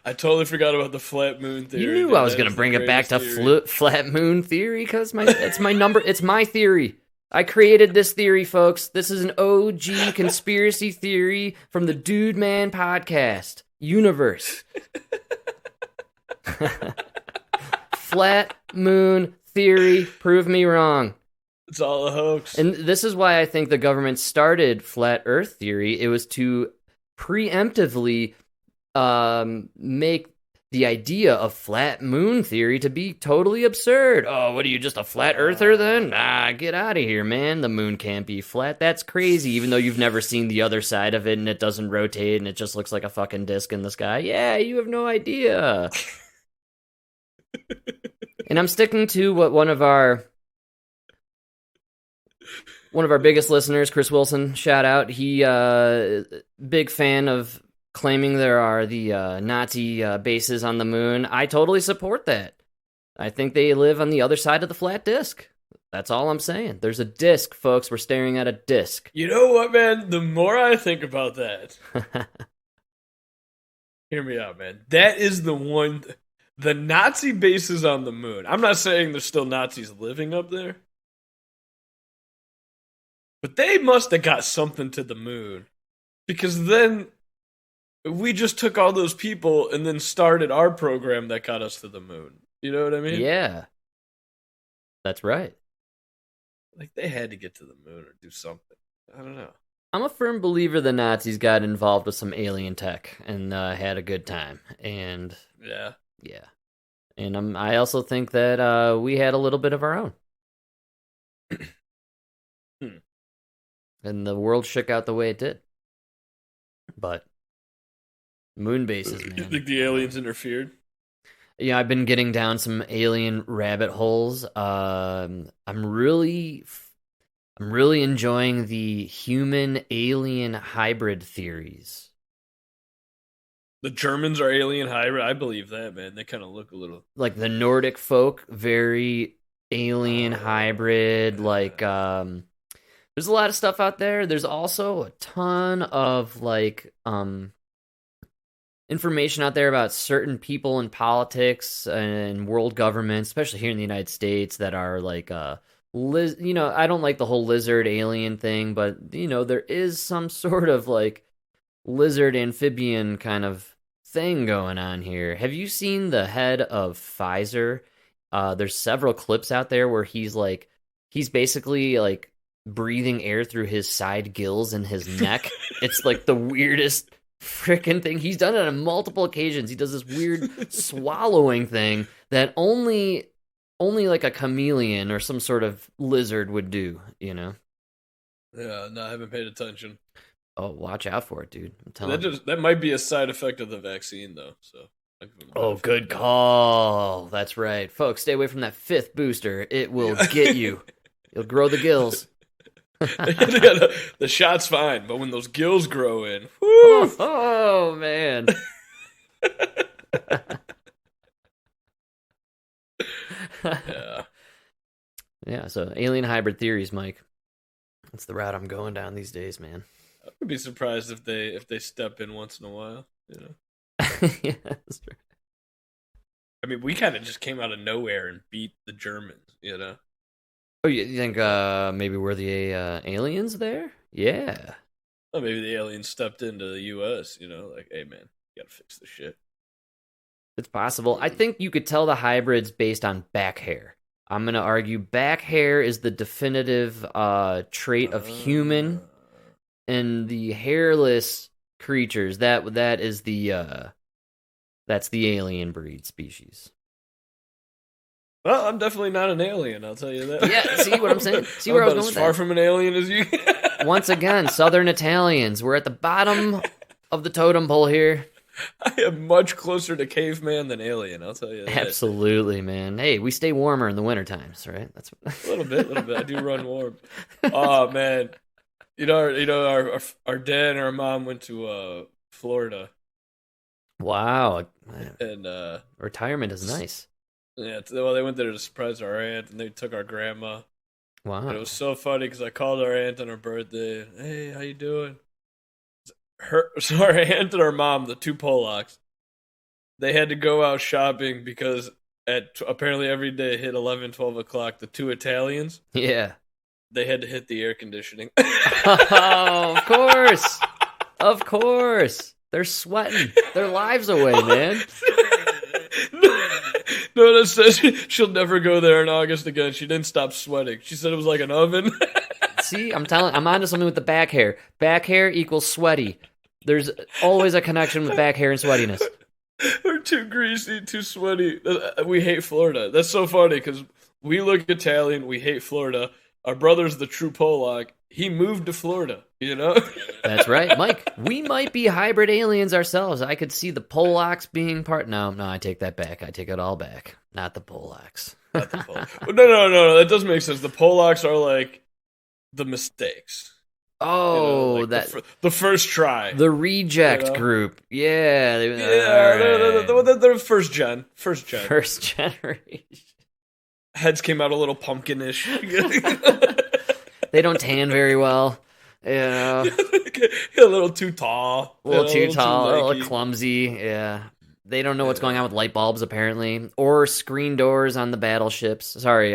I totally forgot about the flat moon theory. You knew I was going to bring it back to flat moon theory because it's my number. It's my theory. I created this theory, folks. This is an OG conspiracy theory from the Dude Man podcast universe. Flat moon theory. Prove me wrong. It's all a hoax. And this is why I think the government started flat Earth theory. It was to preemptively make the idea of flat moon theory to be totally absurd. Oh, what are you, just a flat earther then? Nah, get out of here, man. The moon can't be flat. That's crazy, even though you've never seen the other side of it and it doesn't rotate and it just looks like a fucking disc in the sky. Yeah, you have no idea. And I'm sticking to what one of our biggest listeners, Chris Wilson, shout out. He big fan of claiming there are the Nazi bases on the moon. I totally support that. I think they live on the other side of the flat disk. That's all I'm saying. There's a disk, folks. We're staring at a disk. You know what, man? The more I think about that, hear me out, man. That is the one. The Nazi bases on the moon. I'm not saying there's still Nazis living up there, but they must have got something to the moon, because then we just took all those people and then started our program that got us to the moon. You know what I mean? Yeah. That's right. Like, they had to get to the moon or do something. I don't know. I'm a firm believer the Nazis got involved with some alien tech and had a good time. And yeah. And I also think that we had a little bit of our own. And the world shook out the way it did. But moon bases, man. You think the aliens interfered? Yeah, I've been getting down some alien rabbit holes. I'm really enjoying the human-alien hybrid theories. The Germans are alien hybrid? I believe that, man. They kind of look a little... Like the Nordic folk, very alien hybrid. Yeah. Like, there's a lot of stuff out there. There's also a ton of, like, information out there about certain people in politics and world government, especially here in the United States, that are like, I don't like the whole lizard alien thing, but, there is some sort of like lizard amphibian kind of thing going on here. Have you seen the head of Pfizer? There's several clips out there where he's basically like breathing air through his side gills and his neck. It's like the weirdest freaking thing. He's done it on multiple occasions. He does this weird swallowing thing that only like a chameleon or some sort of lizard would do, Yeah, no, I haven't paid attention. Oh, watch out for it, dude. I'm telling you. That might be a side effect of the vaccine, though. So. Oh, good call. That's right. Folks, stay away from that 5th booster. It will get you. You'll grow the gills. The shot's fine, but when those gills grow in, whoo! Oh man. Yeah, so alien hybrid theories, Mike. That's the route I'm going down these days, man. I would be surprised if they step in once in a while, Yeah, that's true. I mean, we kind of just came out of nowhere and beat the Germans, Oh, you think maybe we're the aliens there? Yeah. Well, maybe the aliens stepped into the U.S., like, hey, man, you gotta fix this shit. It's possible. I think you could tell the hybrids based on back hair. I'm going to argue back hair is the definitive trait of human, and the hairless creatures, that is that's the alien breed species. Well, I'm definitely not an alien, I'll tell you that. Yeah, see what I'm saying? See where I was going with that? As far from an alien as you Once again, Southern Italians. We're at the bottom of the totem pole here. I am much closer to caveman than alien, I'll tell you that. Absolutely, man. Hey, we stay warmer in the winter times, right? That's a little bit. I do run warm. Oh man, our dad and our mom went to Florida. Wow, and retirement is nice. Yeah, well, they went there to surprise our aunt, and they took our grandma. Wow, and it was so funny because I called our aunt on her birthday. Hey, how you doing? So our aunt and our mom, the two Polacks, they had to go out shopping because apparently every day hit 11, 12 o'clock, the two Italians, yeah, they had to hit the air conditioning. Oh, of course, they're sweating their lives away, man. No, that says she'll never go there in August again. She didn't stop sweating. She said it was like an oven. See, I'm onto something with the back hair. Back hair equals sweaty. There's always a connection with back hair and sweatiness. We're too greasy, too sweaty. We hate Florida. That's so funny because we look Italian. We hate Florida. Our brother's the true Polak. He moved to Florida, That's right, Mike. We might be hybrid aliens ourselves. I could see the Polacks being part. No, I take that back. I take it all back. Not the Polacks. Not the Polacks. No. That doesn't make sense. The Polacks are like the mistakes. Oh, like the first try, the reject group. Yeah, they're first gen. First generation. Heads came out a little pumpkinish. They don't tan very well. A little too tall. A little clumsy. Yeah. They don't know what's going on with light bulbs, apparently, or screen doors on the battleships. Sorry.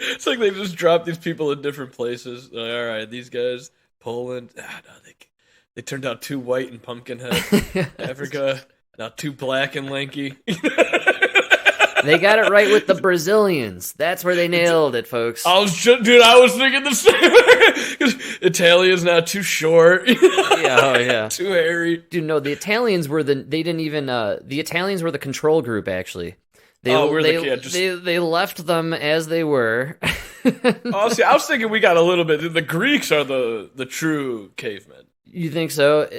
It's like they just dropped these people in different places. Like, all right, these guys, Poland. No, they turned out too white and pumpkinhead. Africa, now too black and lanky. They got it right with the Brazilians. That's where they nailed it, folks. I was thinking the same. Because Italians now too short. Yeah. Too hairy. Dude, no, the Italians were the Italians were the control group, actually. They left them as they were. See, I was thinking we got a little bit. The Greeks are the true cavemen. You think so?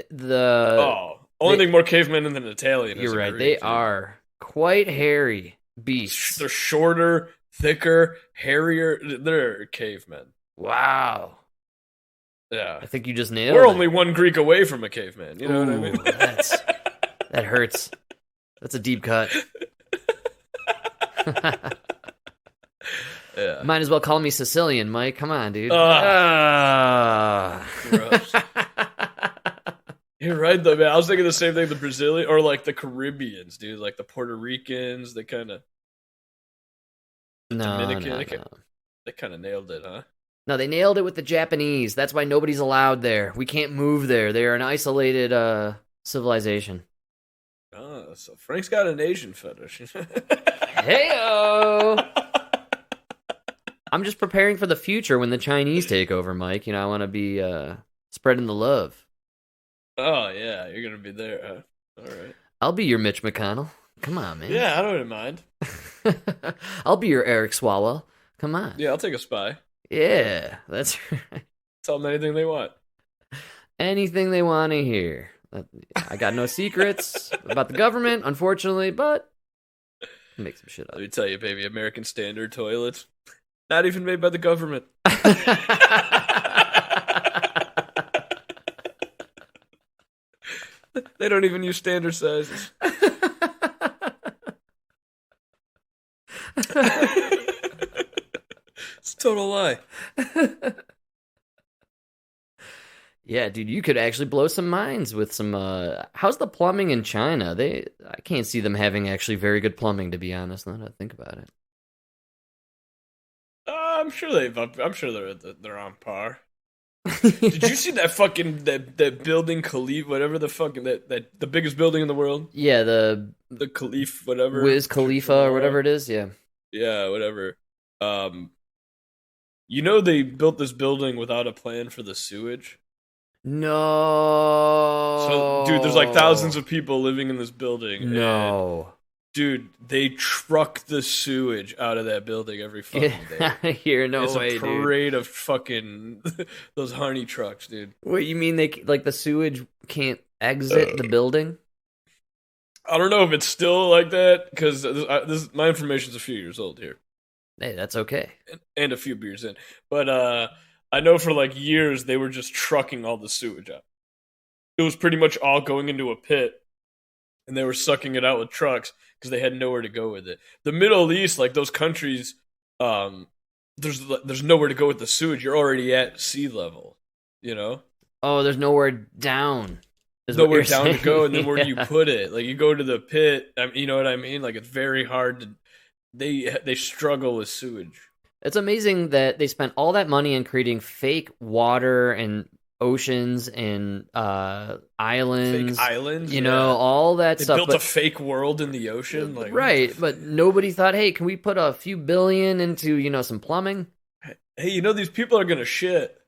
Only thing more cavemen than an Italian. You're right. They are quite hairy beasts. They're shorter, thicker, hairier. They're cavemen. Wow. Yeah. I think you just nailed it. We're only one Greek away from a caveman. You know what I mean? That hurts. That's a deep cut. Yeah. Might as well call me Sicilian, Mike. Come on, dude. Gross. You're right, though, man. I was thinking the same thing. The Brazilian or like the Caribbeans, dude, like the Puerto Ricans. They kind of Dominican. They kind of nailed it, huh? No, they nailed it with the Japanese. That's why nobody's allowed there. We can't move there. They are an isolated civilization. Oh, so Frank's got an Asian fetish. Hey-o! I'm just preparing for the future when the Chinese take over, Mike. I want to be spreading the love. Oh, yeah. You're going to be there, huh? All right. I'll be your Mitch McConnell. Come on, man. Yeah, I don't mind. I'll be your Eric Swalwell. Come on. Yeah, I'll take a spy. Yeah, that's right. Tell them anything they want. Anything they want to hear. I got no secrets about the government, unfortunately, but make some shit up. Let me tell you, baby, American Standard toilets, not even made by the government. They don't even use standard sizes. It's a total lie. Yeah, dude, you could actually blow some minds with some. How's the plumbing in China? I can't see them having actually very good plumbing, to be honest. Now that I think about it, I'm sure they're on par. Did you see that fucking that building, Khalif, whatever the fucking that the biggest building in the world? Yeah, the Khalif, whatever. Wiz Khalifa or whatever it is. Yeah. Yeah, whatever. You know they built this building without a plan for the sewage. No. So, dude, there's like thousands of people living in this building. No. And, dude, they truck the sewage out of that building every fucking day. Here, no it's way, a parade of fucking those honey trucks, dude. Wait, you mean they like the sewage can't exit the building? I don't know if it's still like that because my information's a few years old here. Hey, that's okay. And a few beers in, but I know for like years they were just trucking all the sewage out. It was pretty much all going into a pit, and they were sucking it out with trucks because they had nowhere to go with it. The Middle East, like those countries, there's nowhere to go with the sewage. You're already at sea level, you know. Oh, there's nowhere down. There's nowhere down to go, and then where do you put it? Like you go to the pit. You know what I mean? Like it's very hard to. They struggle with sewage. It's amazing that they spent all that money in creating fake water and oceans and islands. Fake islands, you know, all that they stuff. They built a fake world in the ocean, like, right? But nobody thought, hey, can we put a few billion into some plumbing? Hey, these people are gonna shit.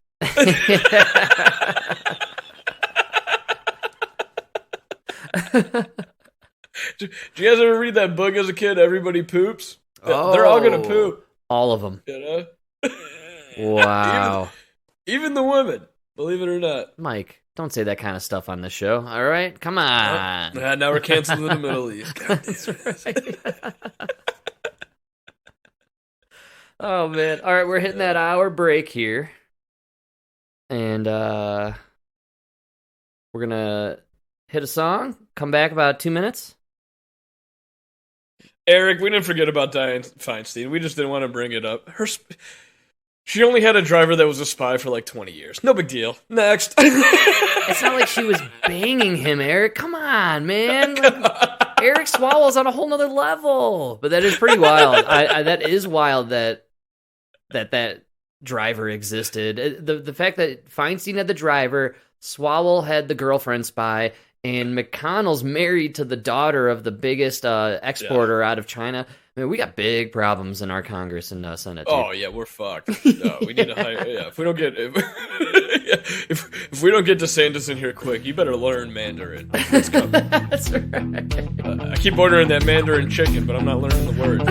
Did you guys ever read that book as a kid? Everybody poops. They're all gonna poop. All of them. You know? Wow. Even the women, believe it or not. Mike, don't say that kind of stuff on the show. All right, come on. Now we're canceling the Middle East. That's right. Oh man! All right, we're hitting that hour break here, and we're gonna hit a song. Come back about 2 minutes. Eric, we didn't forget about Dianne Feinstein. We just didn't want to bring it up. She only had a driver that was a spy for like 20 years. No big deal. Next. It's not like she was banging him, Eric. Come on, man. Like, Eric Swalwell's on a whole nother level. But that is pretty wild. That is wild that driver existed. The fact that Feinstein had the driver, Swalwell had the girlfriend spy, and McConnell's married to the daughter of the biggest exporter out of China. I mean, we got big problems in our Congress and Senate. Dude. Oh yeah, we're fucked. No, we need to hire. Yeah, if we don't get if we don't get DeSantis in here quick, you better learn Mandarin. It's coming. That's right. I keep ordering that Mandarin chicken, but I'm not learning the word.